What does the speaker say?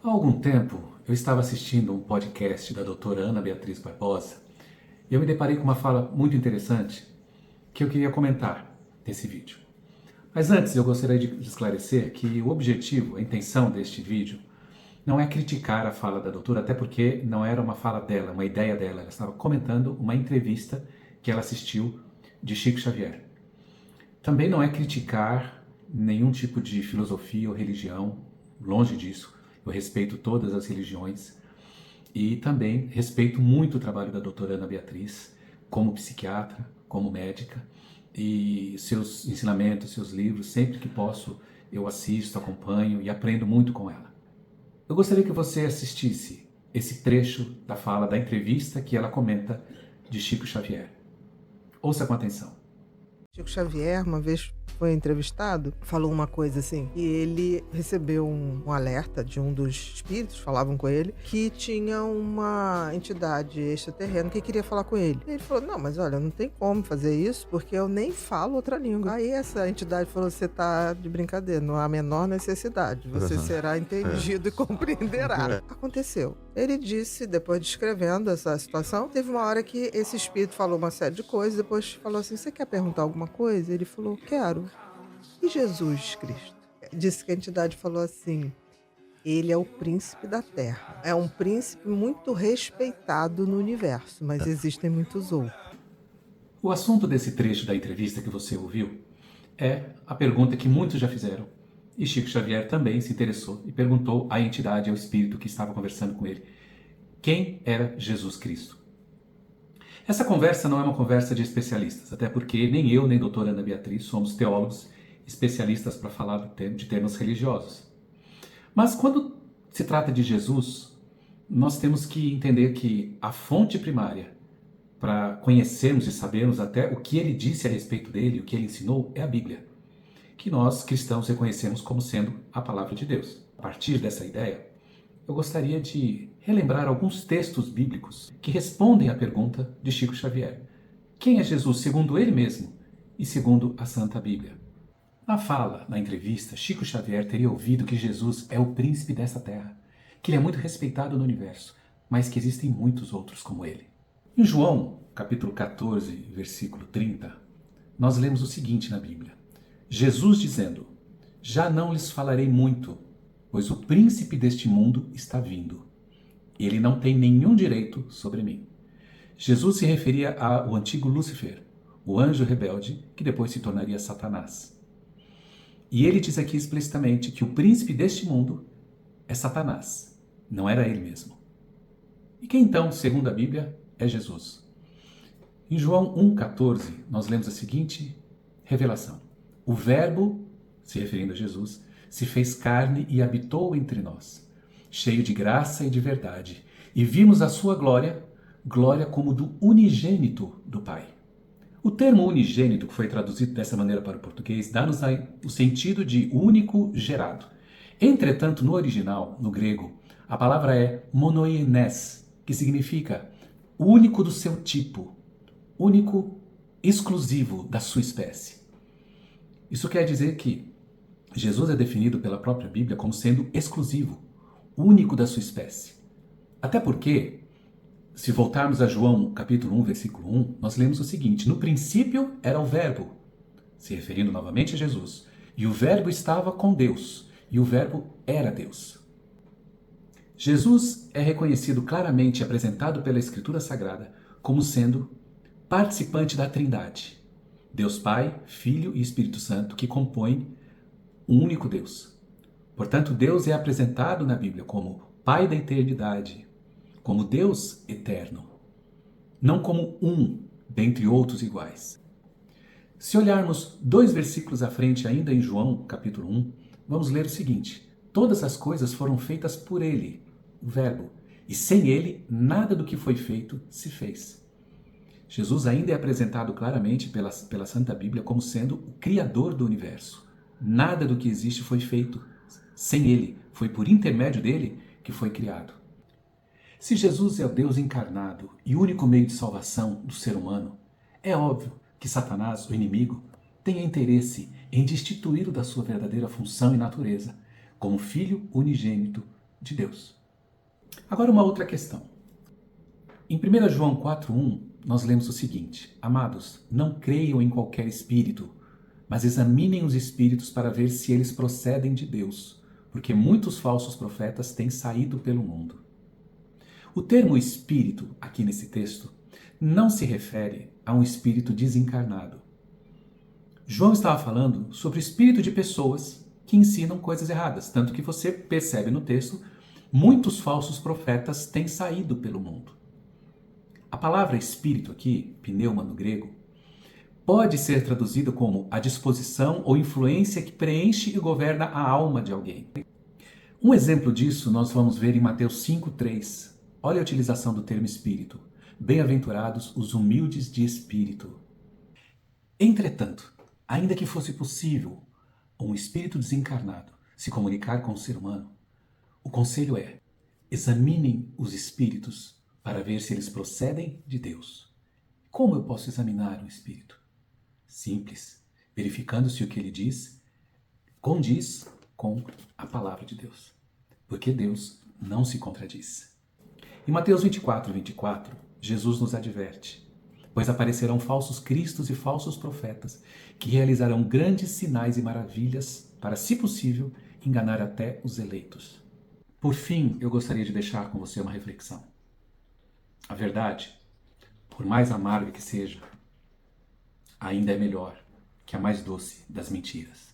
Há algum tempo, eu estava assistindo um podcast da doutora Ana Beatriz Barbosa e eu me deparei com uma fala muito interessante que eu queria comentar nesse vídeo. Mas antes, eu gostaria de esclarecer que o objetivo, a intenção deste vídeo, não é criticar a fala da doutora, até porque não era uma fala dela, uma ideia dela. Ela estava comentando uma entrevista que ela assistiu de Chico Xavier. Também não é criticar nenhum tipo de filosofia ou religião, longe disso. Eu respeito todas as religiões e também respeito muito o trabalho da doutora Ana Beatriz como psiquiatra, como médica, e seus ensinamentos, seus livros, sempre que posso eu assisto, acompanho e aprendo muito com ela. Eu gostaria que você assistisse esse trecho da fala da entrevista que ela comenta de Chico Xavier. Ouça com atenção. Chico Xavier, uma vez foi entrevistado, falou uma coisa assim, que ele recebeu um alerta de um dos espíritos, falavam com ele, que tinha uma entidade extraterrena que queria falar com ele. E ele falou, não, mas olha, não tem como fazer isso, porque eu nem falo outra língua. Aí essa entidade falou, você tá de brincadeira, não há a menor necessidade, você será entendido e compreenderá. Aconteceu. Ele disse, depois descrevendo essa situação, teve uma hora que esse espírito falou uma série de coisas, depois falou assim, você quer perguntar alguma coisa? Ele falou, quero. E Jesus Cristo? Disse que a entidade falou assim, ele é o príncipe da Terra. É um príncipe muito respeitado no universo, mas existem muitos outros. O assunto desse trecho da entrevista que você ouviu é a pergunta que muitos já fizeram. E Chico Xavier também se interessou e perguntou à entidade, ao espírito que estava conversando com ele, quem era Jesus Cristo? Essa conversa não é uma conversa de especialistas, até porque nem eu nem a doutora Ana Beatriz somos teólogos especialistas para falar de temas religiosos. Mas quando se trata de Jesus, nós temos que entender que a fonte primária para conhecermos e sabermos até o que ele disse a respeito dele, o que ele ensinou, é a Bíblia, que nós cristãos reconhecemos como sendo a palavra de Deus. A partir dessa ideia, eu gostaria de relembrar alguns textos bíblicos que respondem à pergunta de Chico Xavier. Quem é Jesus segundo ele mesmo e segundo a Santa Bíblia? Na fala, na entrevista, Chico Xavier teria ouvido que Jesus é o príncipe dessa terra, que ele é muito respeitado no universo, mas que existem muitos outros como ele. Em João, capítulo 14, versículo 30, nós lemos o seguinte na Bíblia. Jesus dizendo, já não lhes falarei muito, pois o príncipe deste mundo está vindo. Ele não tem nenhum direito sobre mim. Jesus se referia ao antigo Lúcifer, o anjo rebelde que depois se tornaria Satanás. E ele diz aqui explicitamente que o príncipe deste mundo é Satanás, não era ele mesmo. E quem então, segundo a Bíblia, é Jesus? Em João 1,14, nós lemos a seguinte revelação. O Verbo, se referindo a Jesus, se fez carne e habitou entre nós, cheio de graça e de verdade, e vimos a sua glória, glória como do unigênito do Pai. O termo unigênito, que foi traduzido dessa maneira para o português, dá-nos o sentido de único gerado. Entretanto, no original, no grego, a palavra é monoiênes, que significa único do seu tipo, único, exclusivo da sua espécie. Isso quer dizer que Jesus é definido pela própria Bíblia como sendo exclusivo, único da sua espécie. Até porque, se voltarmos a João capítulo 1, versículo 1, nós lemos o seguinte, no princípio era o Verbo, se referindo novamente a Jesus, e o Verbo estava com Deus, e o Verbo era Deus. Jesus é reconhecido claramente e apresentado pela Escritura Sagrada como sendo participante da Trindade, Deus Pai, Filho e Espírito Santo, que compõem um único Deus. Portanto, Deus é apresentado na Bíblia como Pai da eternidade, como Deus eterno, não como um dentre outros iguais. Se olharmos 2 versículos à frente, ainda em João, capítulo 1, vamos ler o seguinte, todas as coisas foram feitas por ele, o Verbo, e sem ele nada do que foi feito se fez. Jesus ainda é apresentado claramente pela Santa Bíblia como sendo o Criador do universo. Nada do que existe foi feito sem ele, foi por intermédio dele que foi criado. Se Jesus é o Deus encarnado e único meio de salvação do ser humano, é óbvio que Satanás, o inimigo, tenha interesse em destituí-lo da sua verdadeira função e natureza, como filho unigênito de Deus. Agora uma outra questão. Em 1 João 4,1, nós lemos o seguinte: Amados, não creiam em qualquer espírito, mas examinem os espíritos para ver se eles procedem de Deus, porque muitos falsos profetas têm saído pelo mundo. O termo espírito, aqui nesse texto, não se refere a um espírito desencarnado. João estava falando sobre o espírito de pessoas que ensinam coisas erradas, tanto que você percebe no texto, muitos falsos profetas têm saído pelo mundo. A palavra espírito aqui, pneuma no grego, pode ser traduzida como a disposição ou influência que preenche e governa a alma de alguém. Um exemplo disso nós vamos ver em Mateus 5,3. Olha a utilização do termo espírito. Bem-aventurados os humildes de espírito. Entretanto, ainda que fosse possível um espírito desencarnado se comunicar com o ser humano, o conselho é: examinem os espíritos para ver se eles procedem de Deus. Como eu posso examinar um espírito? Simples, verificando se o que ele diz condiz com a palavra de Deus, porque Deus não se contradiz. Em Mateus 24:24, Jesus nos adverte: pois aparecerão falsos cristos e falsos profetas, que realizarão grandes sinais e maravilhas para, se possível, enganar até os eleitos. Por fim, eu gostaria de deixar com você uma reflexão. A verdade, por mais amarga que seja, ainda é melhor que a mais doce das mentiras.